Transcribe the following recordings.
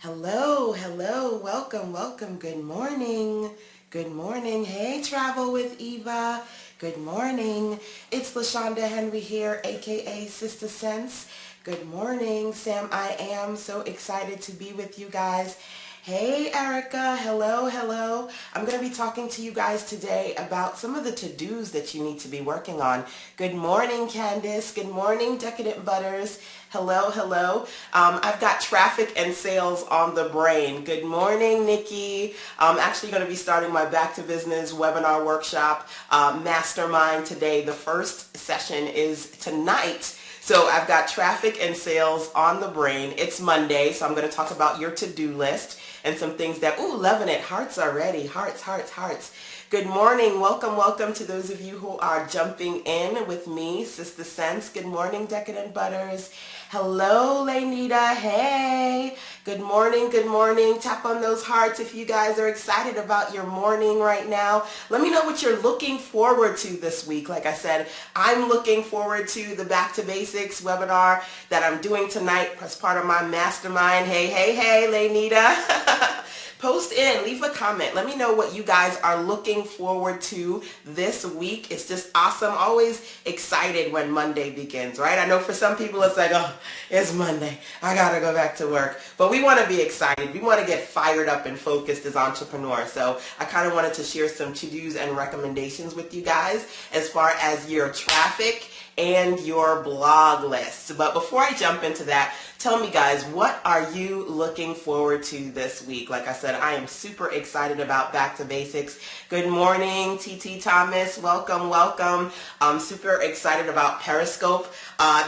Hello, hello, welcome, welcome, good morning. Good morning. Hey, Travel with Eva. Good morning. It's LaShanda Henry here, aka Sister Sense. Good morning, Sam. I am so excited to be with you guys. Hey, Erica. Hello, hello. I'm going to be talking to you guys today about some of the to-dos that you need to be working on. Good morning, Candice. Good morning, Decadent Butters. Hello, hello. I've got traffic and sales on the brain. Good morning, Nikki. I'm actually going to be starting my Back to Business webinar workshop mastermind today. The first session is tonight. So I've got traffic and sales on the brain. It's Monday, so I'm going to talk about your to-do list and some things that, loving it. Hearts already. Hearts, hearts, hearts. Good morning. Welcome, welcome to those of you who are jumping in with me, Sister Sense. Good morning, Decadent Butters. Hello, Laynita. Hey. Good morning, good morning. Tap on those hearts if you guys are excited about your morning right now. Let me know what you're looking forward to this week. Like I said, I'm looking forward to the Back to Basics webinar that I'm doing tonight as part of my mastermind. Hey, hey, hey, Laynita. Post in, leave a comment. Let me know what you guys are looking forward to this week. It's just awesome. Always excited when Monday begins, right? I know for some people it's like, oh, it's Monday. I got to go back to work. But we want to be excited. We want to get fired up and focused as entrepreneurs. So I kind of wanted to share some to-dos and recommendations with you guys as far as your traffic and your blog lists. But before I jump into that, tell me guys, what are you looking forward to this week? Like I said, I am super excited about Back to Basics. Good morning, TT Thomas. Welcome, welcome. I'm super excited about Periscope.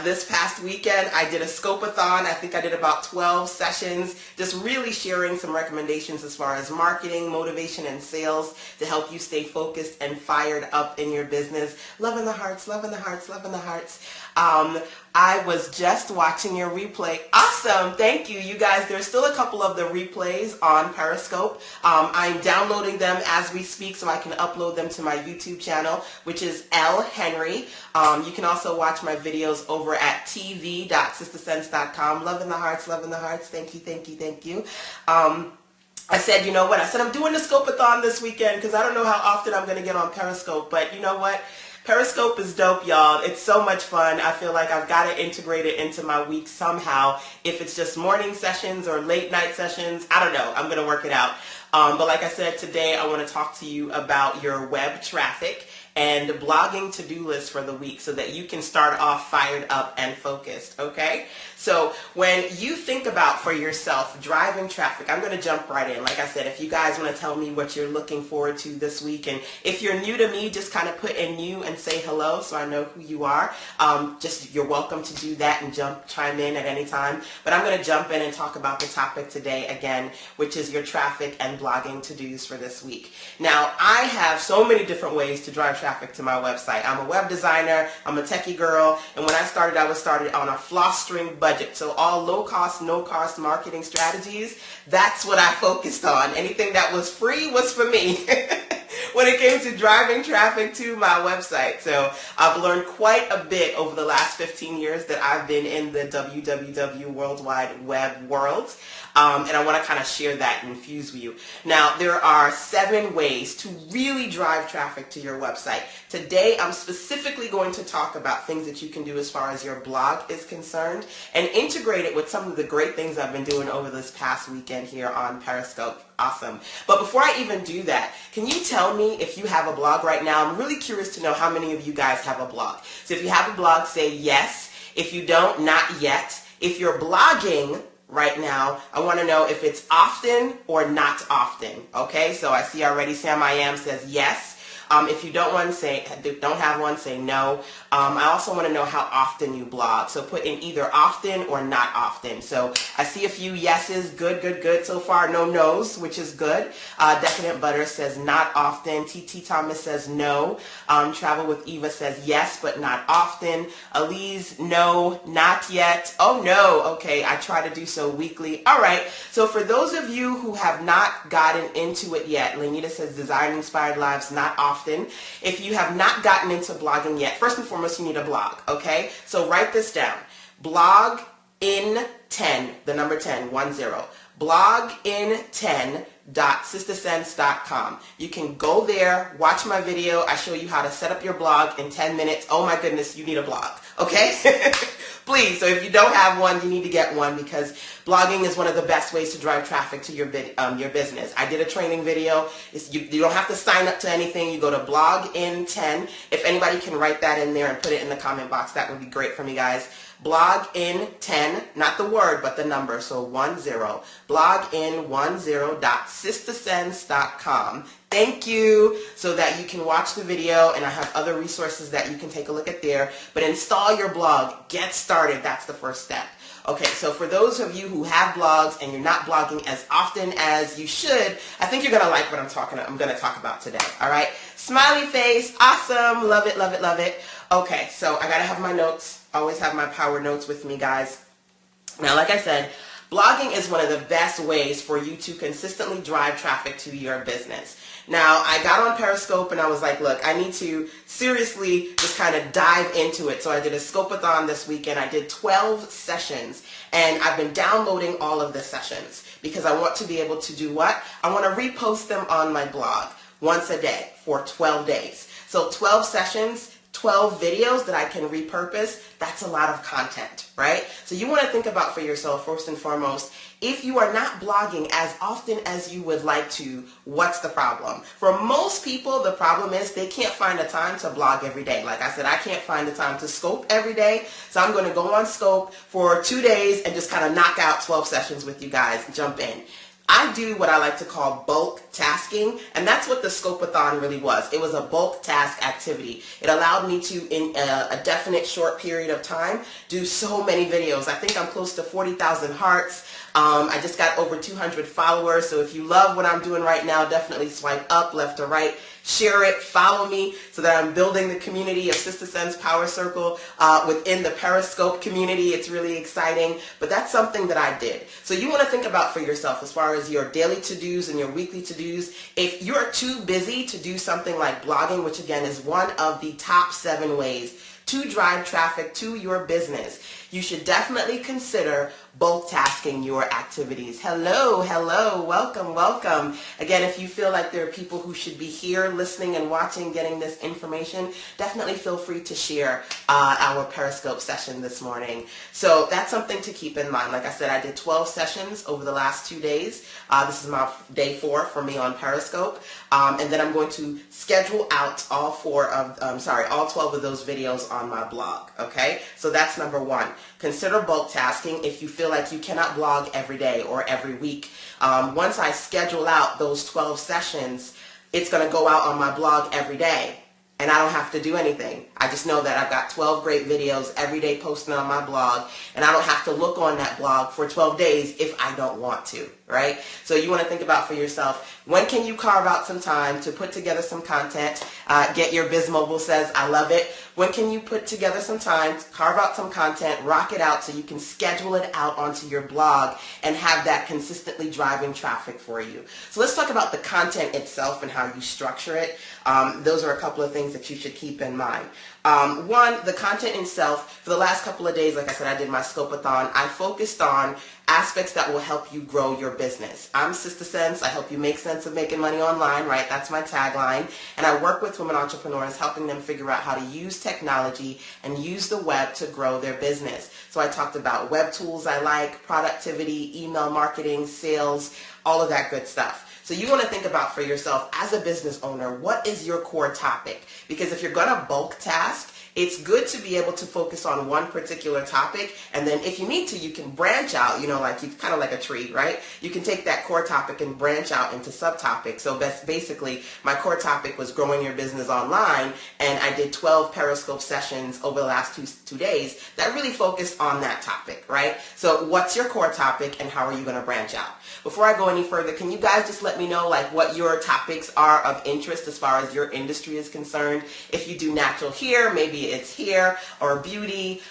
This past weekend, I did a scope-a-thon. I think I did about 12 sessions, just really sharing some recommendations as far as marketing, motivation, and sales to help you stay focused and fired up in your business. Loving the hearts, loving the hearts, loving the hearts. I was just watching your replay. Awesome. Thank you. You guys, there's still a couple of the replays on Periscope. I'm downloading them as we speak so I can upload them to my YouTube channel, which is L Henry. You can also watch my videos over at tv.sistersense.com. Loving the hearts, loving the hearts. Thank you, thank you, thank you. I said, you know what? I said, I'm doing the scope-a-thon this weekend because I don't know how often I'm going to get on Periscope, but you know what? Periscope is dope, y'all. It's so much fun. I feel like I've got to integrate it into my week somehow. If it's just morning sessions or late night sessions, I don't know. I'm going to work it out. But like I said, today I want to talk to you about your web traffic and blogging to-do list for the week so that you can start off fired up and focused, okay? So when you think about for yourself driving traffic, I'm going to jump right in. Like I said, if you guys want to tell me what you're looking forward to this week, and if you're new to me, just kind of put in new and say hello so I know who you are. You're welcome to do that and chime in at any time. But I'm going to jump in and talk about the topic today again, which is your traffic and blogging to-dos for this week. Now, I have so many different ways to drive traffic to my website. I'm a web designer, I'm a techie girl, and when I started on a floss string budget. So all low cost, no cost marketing strategies, that's what I focused on. Anything that was free was for me when it came to driving traffic to my website. So I've learned quite a bit over the last 15 years that I've been in the www World Wide Web world. And I want to kind of share that and infuse with you. Now, there are 7 ways to really drive traffic to your website. Today, I'm specifically going to talk about things that you can do as far as your blog is concerned and integrate it with some of the great things I've been doing over this past weekend here on Periscope. Awesome. But before I even do that, can you tell me if you have a blog right now? I'm really curious to know how many of you guys have a blog. So if you have a blog, say yes. If you don't, not yet. If you're blogging right now, I want to know if it's often or not often. Okay, so I see already Sam I Am says yes. If you don't have one, say no. I also want to know how often you blog. So put in either often or not often. So I see a few yeses. Good, good, good. So far, no no's, which is good. Decadent Butter says not often. TT Thomas says no. Travel with Eva says yes, but not often. Elise, no, not yet. Oh, no. Okay, I try to do so weekly. All right. So for those of you who have not gotten into it yet, Lenita says Design Inspired Lives, not often. If you have not gotten into blogging yet, first and foremost, you need a blog, okay? So write this down. Blog in 10, the number 10, 10. blogin10.sistersense.com. You can go there, watch my video. I show you how to set up your blog in 10 minutes. Oh my goodness, you need a blog, okay? Please, so if you don't have one, you need to get one, because blogging is one of the best ways to drive traffic to your business. I did a training video. You don't have to sign up to anything. You go to blogin10. If anybody can write that in there and put it in the comment box, that would be great for me, guys. Blogin10, not the word, but the number, so 10. Blogin10.sistersense.com. Thank you, so that you can watch the video, and I have other resources that you can take a look at there. But install your blog. Get started. That's the first step. Okay, so for those of you who have blogs and you're not blogging as often as you should, I think you're going to like what I'm going to talk about today. All right? Smiley face. Awesome. Love it, love it, love it. Okay, so I got to have my notes. Always have my power notes with me, guys. Now, like I said, blogging is one of the best ways for you to consistently drive traffic to your business. Now, I got on Periscope and I was like, look, I need to seriously just kind of dive into it. So I did a Scope-a-thon this weekend. I did 12 sessions, and I've been downloading all of the sessions because I want to be able to do what? I want to repost them on my blog once a day for 12 days. So 12 sessions, 12 videos that I can repurpose, that's a lot of content, right? So you want to think about for yourself, first and foremost, if you are not blogging as often as you would like to, what's the problem? For most people, the problem is they can't find the time to blog every day. Like I said, I can't find the time to Scope every day, so I'm going to go on Scope for 2 days and just kind of knock out 12 sessions with you guys, jump in. I do what I like to call bulk tasking, and that's what the Scope-a-thon really was. It was a bulk task activity. It allowed me to, in a definite short period of time, do so many videos. I think I'm close to 40,000 hearts. I just got over 200 followers, so if you love what I'm doing right now, definitely swipe up, left or right, share it, follow me, so that I'm building the community of Sister Sense Power Circle within the Periscope community. It's really exciting, but that's something that I did. So you want to think about for yourself as far as your daily to-dos and your weekly to-dos. If you're too busy to do something like blogging, which again is one of the top 7 ways to drive traffic to your business, you should definitely consider bulk tasking your activities. Hello, hello, welcome, welcome. Again, if you feel like there are people who should be here listening and watching, getting this information, definitely feel free to share our Periscope session this morning. So that's something to keep in mind. Like I said, I did 12 sessions over the last 2 days. This is my day 4 for me on Periscope. And then I'm going to schedule out all 12 of those videos on my blog. Okay, so that's number 1. Consider bulk tasking if you feel like you cannot blog every day or every week. Once I schedule out those 12 sessions, it's going to go out on my blog every day, and I don't have to do anything. I just know that I've got 12 great videos every day posted on my blog, and I don't have to look on that blog for 12 days if I don't want to, right? So you want to think about for yourself, when can you carve out some time to put together some content? Get Your Biz Mobile says, I love it. When can you put together some time, carve out some content, rock it out so you can schedule it out onto your blog and have that consistently driving traffic for you? So let's talk about the content itself and how you structure it. Those are a couple of things that you should keep in mind. One, the content itself. For the last couple of days, like I said, I did my Scope-a-thon. I focused on aspects that will help you grow your business. I'm Sister Sense. I help you make sense of making money online, right? That's my tagline. And I work with women entrepreneurs, helping them figure out how to use technology and use the web to grow their business. So I talked about web tools I like, productivity, email marketing, sales, all of that good stuff. So you want to think about for yourself as a business owner, what is your core topic? Because if you're going to bulk task, it's good to be able to focus on one particular topic, and then if you need to, you can branch out, like you kind of like a tree, right? You can take that core topic and branch out into subtopics. So that's basically, my core topic was growing your business online, and I did 12 Periscope sessions over the last two days that really focused on that topic, right? So what's your core topic, and how are you going to branch out? Before I go any further, can you guys just let me know what your topics are of interest as far as your industry is concerned? If you do natural hair, maybe it's hair or beauty.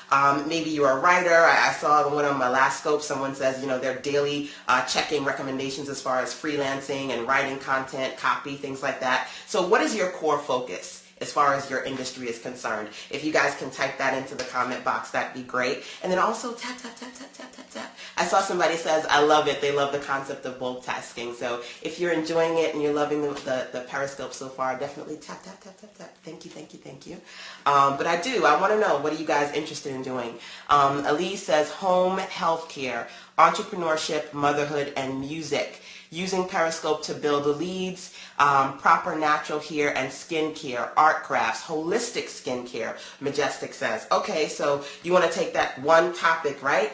Maybe you're a writer. I saw in one of my last scopes someone says, their daily checking recommendations as far as freelancing and writing content, copy, things like that. So what is your core focus? as far as your industry is concerned. If you guys can type that into the comment box, that'd be great. And then also tap, tap, tap, tap, tap, tap, tap. I saw somebody says, I love it. They love the concept of bulk tasking. So if you're enjoying it and you're loving the Periscope so far, definitely tap, tap, tap, tap, tap. Thank you, thank you, thank you. But I want to know, what are you guys interested in doing? Elise says home health care, entrepreneurship, motherhood, and music. Using Periscope to build leads, proper natural hair and skin care, art crafts, holistic skincare, Majestic says. Okay, so you want to take that one topic, right?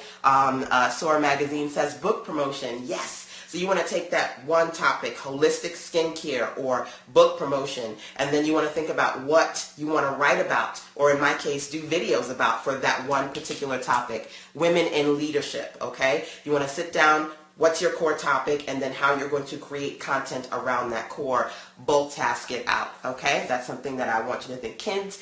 Sora Magazine says book promotion. Yes. So you want to take that one topic, holistic skincare or book promotion, and then you want to think about what you want to write about, or in my case, do videos about for that one particular topic. Women in leadership, okay? You want to sit down, what's your core topic, and then how you're going to create content around that core. Bulk task it out, okay? That's something that I want you to think. Kids,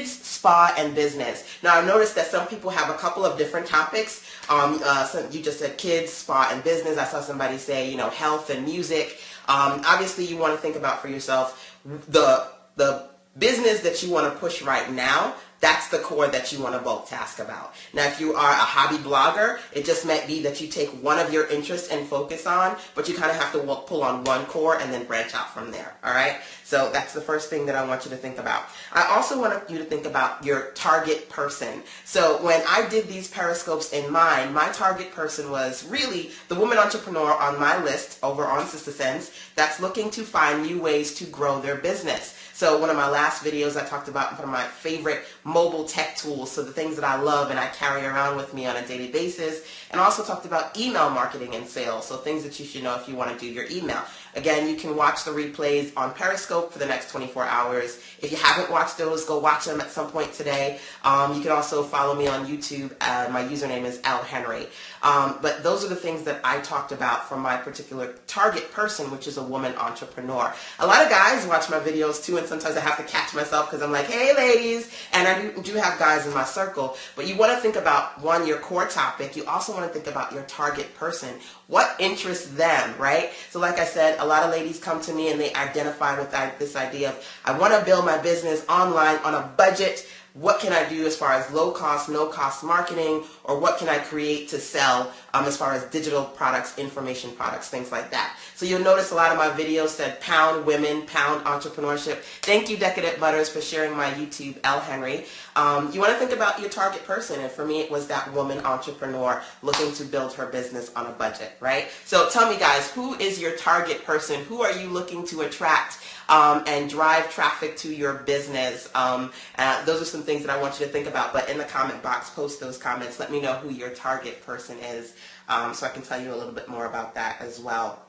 spa, and business. Now, I've noticed that some people have a couple of different topics. You just said kids, spa, and business. I saw somebody say, health and music. Obviously, you want to think about for yourself the business that you want to push right now. That's the core that you want to bulk task about. Now, if you are a hobby blogger, it just might be that you take one of your interests and focus on, but you kind of have to pull on one core and then branch out from there, all right? So that's the first thing that I want you to think about. I also want you to think about your target person. So when I did these Periscopes in mind, my target person was really the woman entrepreneur on my list over on Sister Sense that's looking to find new ways to grow their business. So one of my last videos, I talked about one of my favorite mobile tech tools, so the things that I love and I carry around with me on a daily basis, and also talked about email marketing and sales, so things that you should know if you want to do your email. Again, you can watch the replays on Periscope for the next 24 hours. If you haven't watched those, go watch them at some point today. You can also follow me on YouTube. My username is LHenry. But those are the things that I talked about for my particular target person, which is a woman entrepreneur. A lot of guys watch my videos too, and sometimes I have to catch myself because I'm like, hey ladies, and I do have guys in my circle. But you want to think about, one, your core topic. You also want to think about your target person. What interests them, right? So like I said, a lot of ladies come to me and they identify with this idea of, I want to build my business online on a budget. What can I do as far as low cost, no cost marketing, or what can I create to sell as far as digital products, information products, things like that. So you'll notice a lot of my videos said pound women, pound entrepreneurship. Thank you, Decadent Butters, for sharing my YouTube, L. Henry. You want to think about your target person, and for me it was that woman entrepreneur looking to build her business on a budget, right? So tell me guys, who is your target person? Who are you looking to attract and drive traffic to your business? Those are some things that I want you to think about, but in the comment box, post those comments. Let me know who your target person is so I can tell you a little bit more about that as well.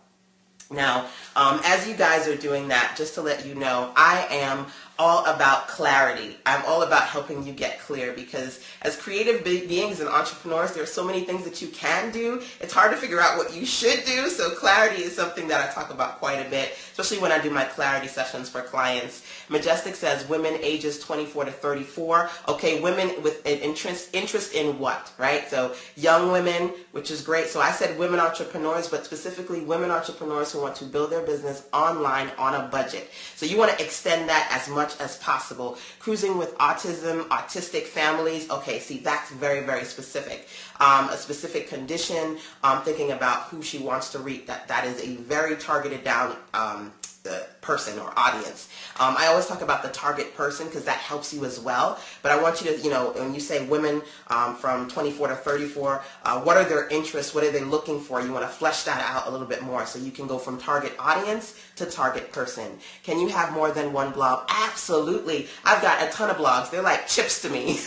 Now, as you guys are doing that, just to let you know, I am all about clarity. I'm all about helping you get clear, because as creative beings and entrepreneurs, there are so many things that you can do. It's hard to figure out what you should do, so clarity is something that I talk about quite a bit, especially when I do my clarity sessions for clients. Majestic says women ages 24 to 34. Okay, women with an interest in what, right? So young women, which is great. So I said women entrepreneurs, but specifically women entrepreneurs who want to build their business online on a budget. So you want to extend that as much as possible. Cruising with autism, autistic families. Okay, see, that's very, very specific. A specific condition, thinking about who she wants to reach. That is a very targeted down person or audience. I always talk about the target person because that helps you as well. But I want you to, when you say women from 24 to 34, what are their interests? What are they looking for? You want to flesh that out a little bit more so you can go from target audience to target person. Can you have more than one blog? Absolutely. I've got a ton of blogs. They're like chips to me.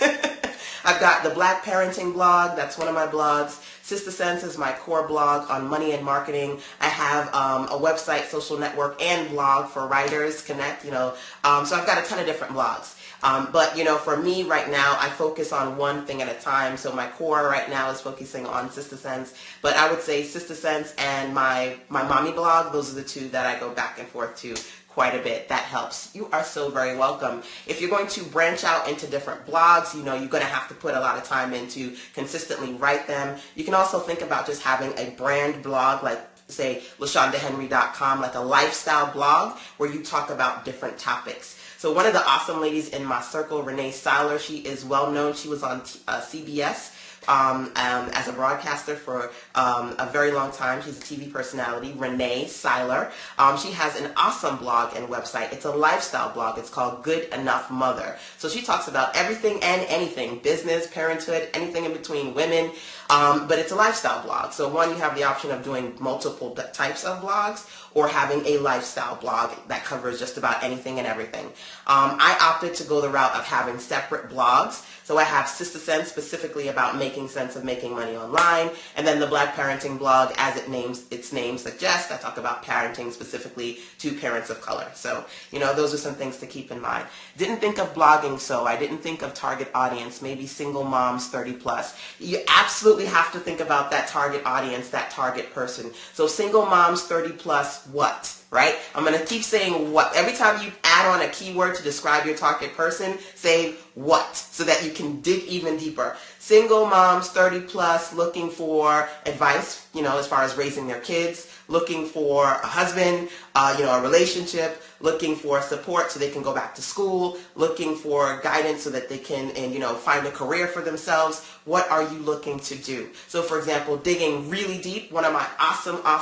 I've got the Black Parenting blog. That's one of my blogs. Sister Sense is my core blog on money and marketing. I have a website, social network, and blog for writers, Connect, so I've got a ton of different blogs. But, for me right now, I focus on one thing at a time. So my core right now is focusing on Sister Sense. But I would say Sister Sense and my mommy blog, those are the two that I go back and forth to quite a bit. That helps. You are so very welcome. If you're going to branch out into different blogs, you're going to have to put a lot of time into consistently write them. You can also think about just having a brand blog, like say LaShandaHenry.com, like a lifestyle blog where you talk about different topics. So one of the awesome ladies in my circle, Renee Seiler, she is well known. She was on CBS as a broadcaster for a very long time. She's a TV personality, Renee Seiler. She has an awesome blog and website. It's a lifestyle blog. It's called Good Enough Mother. So she talks about everything and anything, business, parenthood, anything in between, women, but it's a lifestyle blog. So one, you have the option of doing multiple types of blogs or having a lifestyle blog that covers just about anything and everything. I opted to go the route of having separate blogs. So I have Sister Sense specifically about making sense of making money online, and then the Black Parenting blog, as its name suggests, I talk about parenting specifically to parents of color. So, those are some things to keep in mind. Didn't think of blogging, so I didn't think of target audience, maybe single moms 30 plus. You absolutely have to think about that target audience, that target person. So single moms 30 plus what? Right? I'm going to keep saying what. Every time you add on a keyword to describe your target person, say what, so that you can dig even deeper. Single moms, 30 plus, looking for advice, as far as raising their kids, looking for a husband, a relationship, looking for support so they can go back to school, looking for guidance so that they can, find a career for themselves. What are you looking to do? So, for example, digging really deep, one of my awesome, I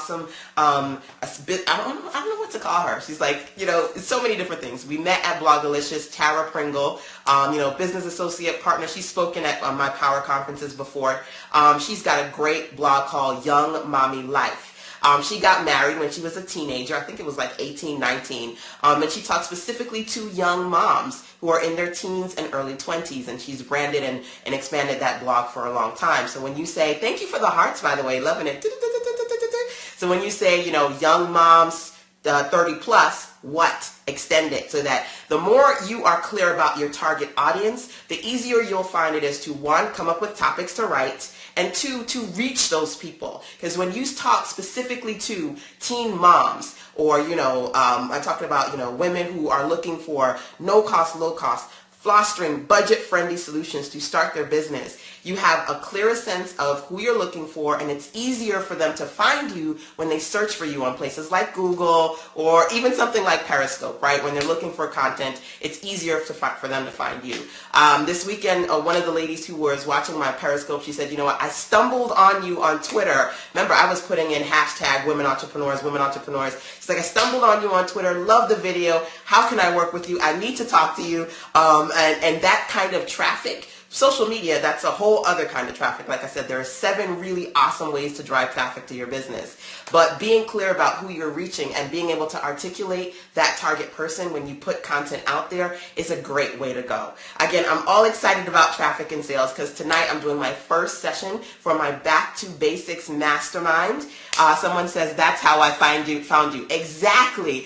don't know what to call her. She's like, so many different things. We met at Blogalicious, Tara Pringle, business associate partner. She's spoken at my power conferences before. She's got a great blog called Young Mommy Life. She got married when she was a teenager. I think it was like 18, 19. And she talked specifically to young moms who are in their teens and early 20s. And she's branded and expanded that blog for a long time. So when you say, thank you for the hearts, by the way, loving it. So when you say, young moms 30 plus, what? Extend it so that the more you are clear about your target audience, the easier you'll find it is to, one, come up with topics to write, and two, to reach those people. Because when you talk specifically to teen moms, or, I'm talking about, women who are looking for no cost, low cost, fostering budget-friendly solutions to start their business, you have a clearer sense of who you're looking for, and it's easier for them to find you when they search for you on places like Google or even something like Periscope, right? When they're looking for content, it's easier for them to find you. This weekend, one of the ladies who was watching my Periscope, she said, I stumbled on you on Twitter. Remember, I was putting in hashtag women entrepreneurs. She's like, I stumbled on you on Twitter, love the video. How can I work with you? I need to talk to you. And that kind of traffic, social media, that's a whole other kind of traffic. Like I said, there are 7 really awesome ways to drive traffic to your business. But being clear about who you're reaching and being able to articulate that target person when you put content out there is a great way to go. Again, I'm all excited about traffic and sales because tonight I'm doing my first session for my Back to Basics Mastermind. Someone says, that's how I found you. Exactly.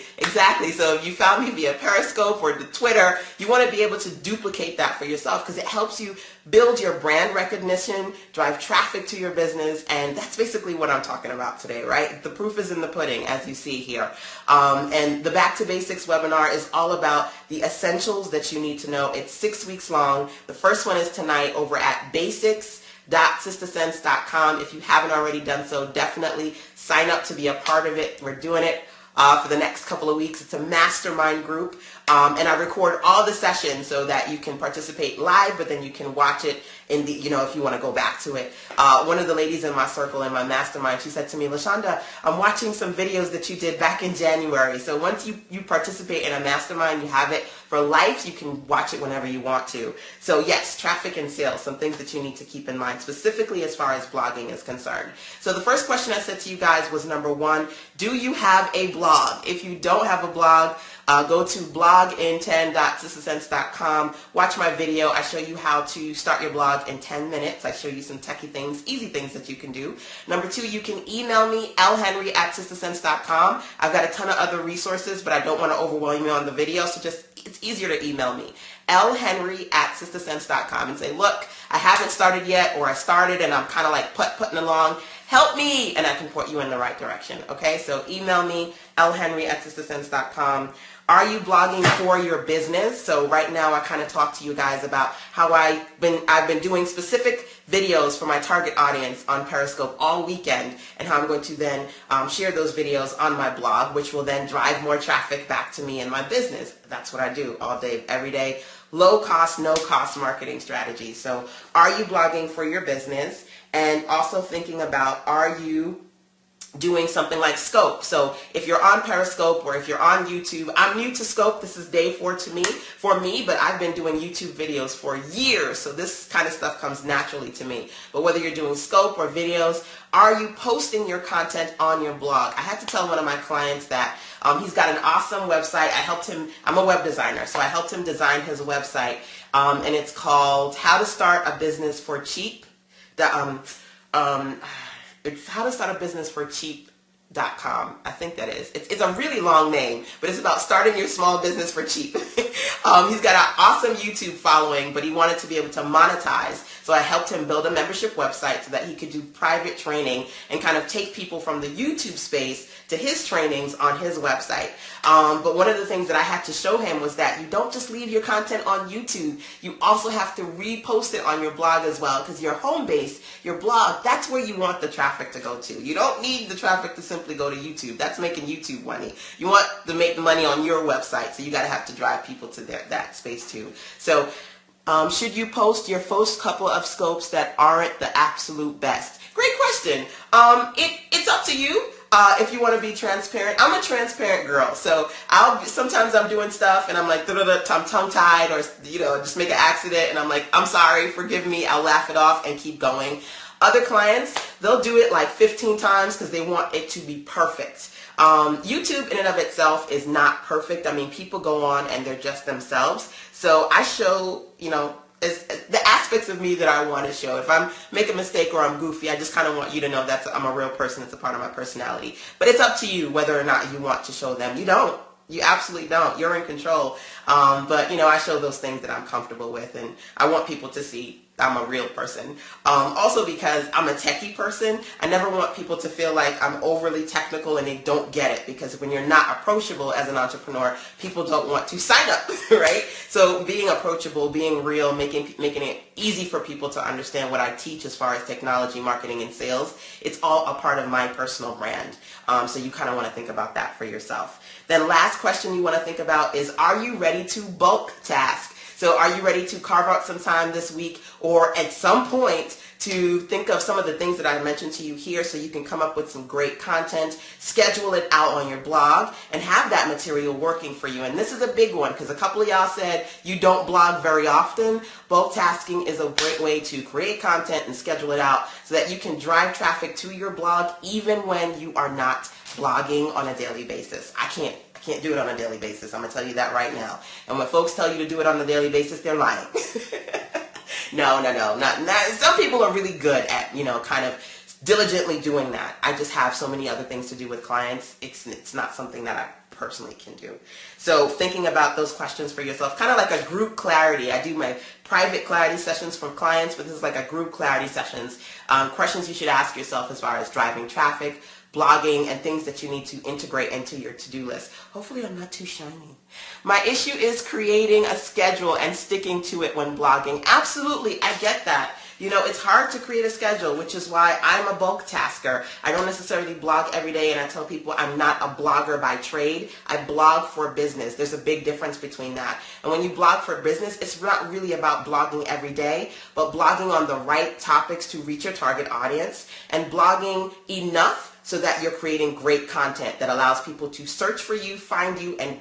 So if you found me via Periscope or the Twitter, you want to be able to duplicate that for yourself because it helps you build your brand recognition, drive traffic to your business, and that's basically what I'm talking about today, right? The proof is in the pudding, as you see here. And the Back to Basics webinar is all about the essentials that you need to know. It's 6 weeks long. The first one is tonight over at basics.sistersense.com. If you haven't already done so, definitely sign up to be a part of it. We're doing it for the next couple of weeks. It's a mastermind group. And I record all the sessions so that you can participate live, but then you can watch it in the, if you want to go back to it. One of the ladies in my circle, in my mastermind, she said to me, LaShanda, I'm watching some videos that you did back in January. So once you participate in a mastermind, you have it for life. You can watch it whenever you want to. So yes, traffic and sales, some things that you need to keep in mind, specifically as far as blogging is concerned. So the first question I said to you guys was number 1, do you have a blog? If you don't have a blog, go to blogin10.sistersense.com. Watch my video. I show you how to start your blog in 10 minutes. I show you some techie things, easy things that you can do. Number 2, you can email me, lhenry@sistersense.com. I've got a ton of other resources, but I don't want to overwhelm you on the video, so it's easier to email me, lhenry@sistersense.com, and say, look, I haven't started yet, or I started and I'm kind of like putting along. help me, and I can point you in the right direction. Okay, so email me, lhenry@sistersense.com. Are you blogging for your business? So right now I kind of talk to you guys about how I've been doing specific videos for my target audience on Periscope all weekend, and how I'm going to then share those videos on my blog, which will then drive more traffic back to me and my business. That's what I do all day, every day. Low cost, no cost marketing strategy. So are you blogging for your business? And also thinking about, are you doing something like Scope? So if you're on Periscope or if you're on YouTube, I'm new to Scope. This is day 4 for me, but I've been doing YouTube videos for years, so this kind of stuff comes naturally to me. But whether you're doing Scope or videos, are you posting your content on your blog? I had to tell one of my clients that he's got an awesome website. I helped him, I'm a web designer, so I helped him design his website, and it's called How to Start a Business for Cheap. It's How to Start a Business for Cheap.com. I think that is. It's a really long name, but it's about starting your small business for cheap. He's got an awesome YouTube following, but he wanted to be able to monetize. So I helped him build a membership website so that he could do private training and kind of take people from the YouTube space to his trainings on his website. But one of the things that I had to show him was that you don't just leave your content on YouTube. You also have to repost it on your blog as well, because your home base, your blog, that's where you want the traffic to go to. You don't need the traffic to simply go to YouTube. That's making YouTube money. You want to make the money on your website, so you got to have to drive people to that space too. So should you post your first couple of scopes that aren't the absolute best? Great question. It's up to you. If you want to be transparent. I'm a transparent girl, so sometimes I'm doing stuff and I'm like, I'm tongue-tied, or just make an accident, and I'm like, I'm sorry, forgive me, I'll laugh it off and keep going. Other clients, they'll do it like 15 times because they want it to be perfect. YouTube in and of itself is not perfect. I mean, people go on and they're just themselves. So I show, the aspects of me that I want to show. If I make a mistake or I'm goofy, I just kind of want you to know that I'm a real person. It's a part of my personality. But it's up to you whether or not you want to show them. You don't. You absolutely don't. You're in control. But, I show those things that I'm comfortable with, and I want people to see I'm a real person. Also because I'm a techie person, I never want people to feel like I'm overly technical and they don't get it, because when you're not approachable as an entrepreneur, people don't want to sign up, right? So being approachable, being real, making it easy for people to understand what I teach as far as technology, marketing, and sales, it's all a part of my personal brand. So you kind of want to think about that for yourself. Then last question you want to think about is, are you ready to bulk task? So are you ready to carve out some time this week or at some point to think of some of the things that I mentioned to you here, so you can come up with some great content, schedule it out on your blog, and have that material working for you? And this is a big one, because a couple of y'all said you don't blog very often. Bulk tasking is a great way to create content and schedule it out so that you can drive traffic to your blog even when you are not blogging on a daily basis. I can't do it on a daily basis. I'm going to tell you that right now. And when folks tell you to do it on a daily basis, they're lying. No, not. Some people are really good at, kind of diligently doing that. I just have so many other things to do with clients. It's not something that I personally can do. So thinking about those questions for yourself, kind of like a group clarity. I do my private clarity sessions for clients, but this is like a group clarity sessions. Questions you should ask yourself as far as driving traffic, blogging, and things that you need to integrate into your to-do list. Hopefully I'm not too shiny. My issue is creating a schedule and sticking to it when blogging. Absolutely, I get that. It's hard to create a schedule, which is why I'm a bulk tasker. I don't necessarily blog every day, and I tell people I'm not a blogger by trade. I blog for business. There's a big difference between that. And when you blog for business, it's not really about blogging every day, but blogging on the right topics to reach your target audience, and blogging enough so that you're creating great content that allows people to search for you, find you, and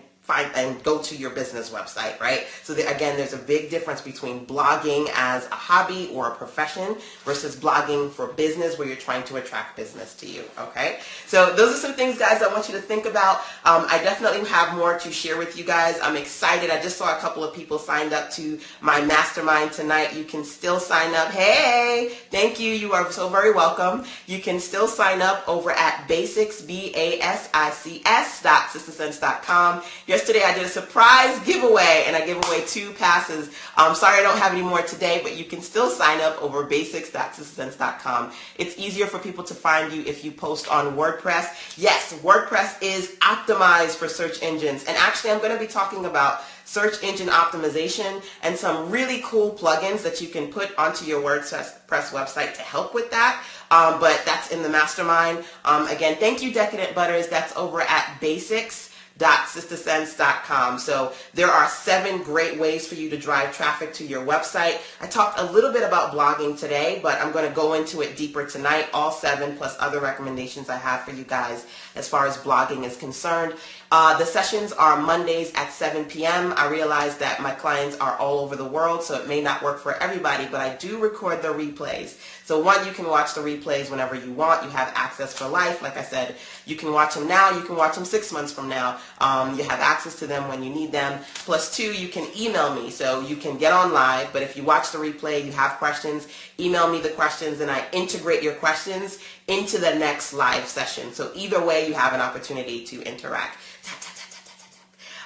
go to your business website, right? So again, there's a big difference between blogging as a hobby or a profession versus blogging for business, where you're trying to attract business to you, okay? So those are some things, guys, I want you to think about. I definitely have more to share with you guys. I'm excited. I just saw a couple of people signed up to my mastermind tonight. You can still sign up. Hey, thank you. You are so very welcome. You can still sign up over at basics.sistersense.com. Yesterday I did a surprise giveaway, and I gave away 2 passes. Sorry I don't have any more today, but you can still sign up over basics.sistasense.com. It's easier for people to find you if you post on WordPress. Yes, WordPress is optimized for search engines, and actually I'm going to be talking about search engine optimization and some really cool plugins that you can put onto your WordPress website to help with that. But that's in the mastermind. Again, thank you, Decadent Butters. That's over at basics.sistasense.com. So there are 7 great ways for you to drive traffic to your website. I talked a little bit about blogging today, but I'm going to go into it deeper tonight. All 7 plus other recommendations I have for you guys as far as blogging is concerned. The sessions are Mondays at 7 p.m. I realize that my clients are all over the world, so it may not work for everybody, but I do record the replays. So one, you can watch the replays whenever you want. You have access for life. Like I said, you can watch them now. You can watch them 6 months from now. You have access to them when you need them. Plus 2, you can email me. So you can get on live, but if you watch the replay, you have questions, email me the questions, and I integrate your questions into the next live session. So either way, you have an opportunity to interact.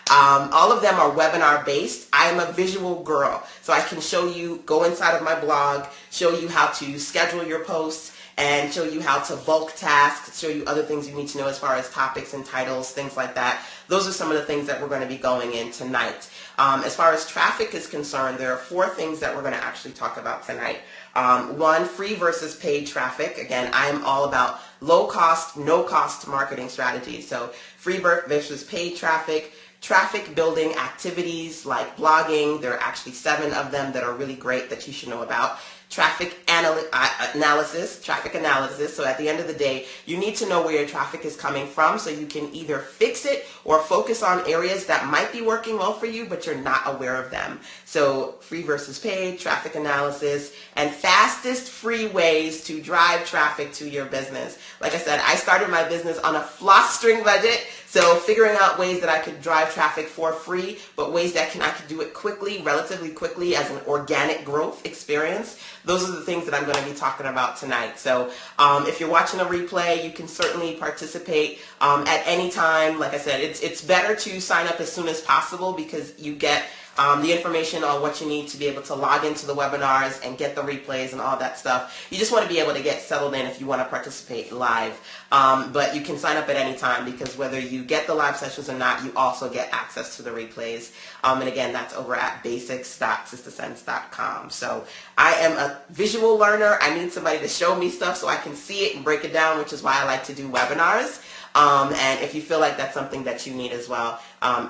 All of them are webinar based. I am a visual girl, so I can show you, go inside of my blog, show you how to schedule your posts, and show you how to bulk task, show you other things you need to know as far as topics and titles, things like that. Those are some of the things that we're going to be going in tonight. As far as traffic is concerned, there are 4 things that we're going to actually talk about tonight. 1, free versus paid traffic. Again, I am all about low cost, no cost marketing strategies. So free versus paid traffic. Traffic building activities like blogging. There are actually 7 of them that are really great that you should know about. Traffic analysis. So at the end of the day, you need to know where your traffic is coming from so you can either fix it or focus on areas that might be working well for you, but you're not aware of them. So free versus paid, traffic analysis, and fastest free ways to drive traffic to your business. Like I said, I started my business on a floss-string budget, so figuring out ways that I could drive traffic for free, but ways that I could do it quickly, relatively quickly, as an organic growth experience. Those are the things that I'm going to be talking about tonight. So if you're watching a replay, you can certainly participate at any time. Like I said, it's better to sign up as soon as possible because you get the information on what you need to be able to log into the webinars and get the replays and all that stuff. You just want to be able to get settled in if you want to participate live. But you can sign up at any time because whether you get the live sessions or not, you also get access to the replays. And again, that's over at basics.sistasense.com. So I am a visual learner. I need somebody to show me stuff so I can see it and break it down, which is why I like to do webinars. And if you feel like that's something that you need as well,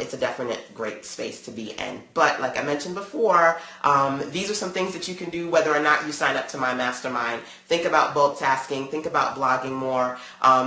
it's a definite great space to be in. But like I mentioned before, these are some things that you can do whether or not you sign up to my mastermind. Think about bulk tasking. Think about blogging more.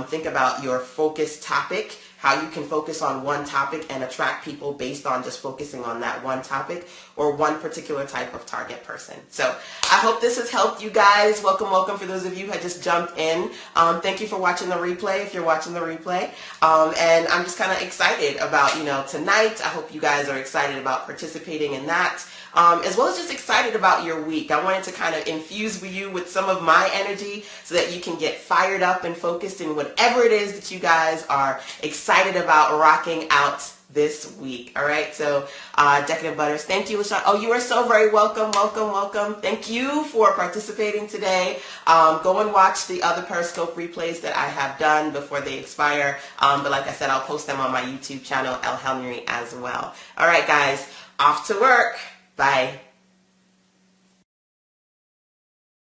Think about your focus topic, how you can focus on one topic and attract people based on just focusing on that one topic or one particular type of target person. So I hope this has helped you guys. Welcome, welcome for those of you who had just jumped in. Thank you for watching the replay if you're watching the replay. And I'm just kind of excited about, tonight. I hope you guys are excited about participating in that. As well as just excited about your week. I wanted to kind of infuse you with some of my energy so that you can get fired up and focused in whatever it is that you guys are excited about rocking out this week. All right, so Decadent Butters, thank you, LaShanda. Oh, you are so very welcome, welcome, welcome. Thank you for participating today. Go and watch the other Periscope replays that I have done before they expire. But like I said, I'll post them on my YouTube channel, El Henry, as well. All right, guys, off to work. Bye.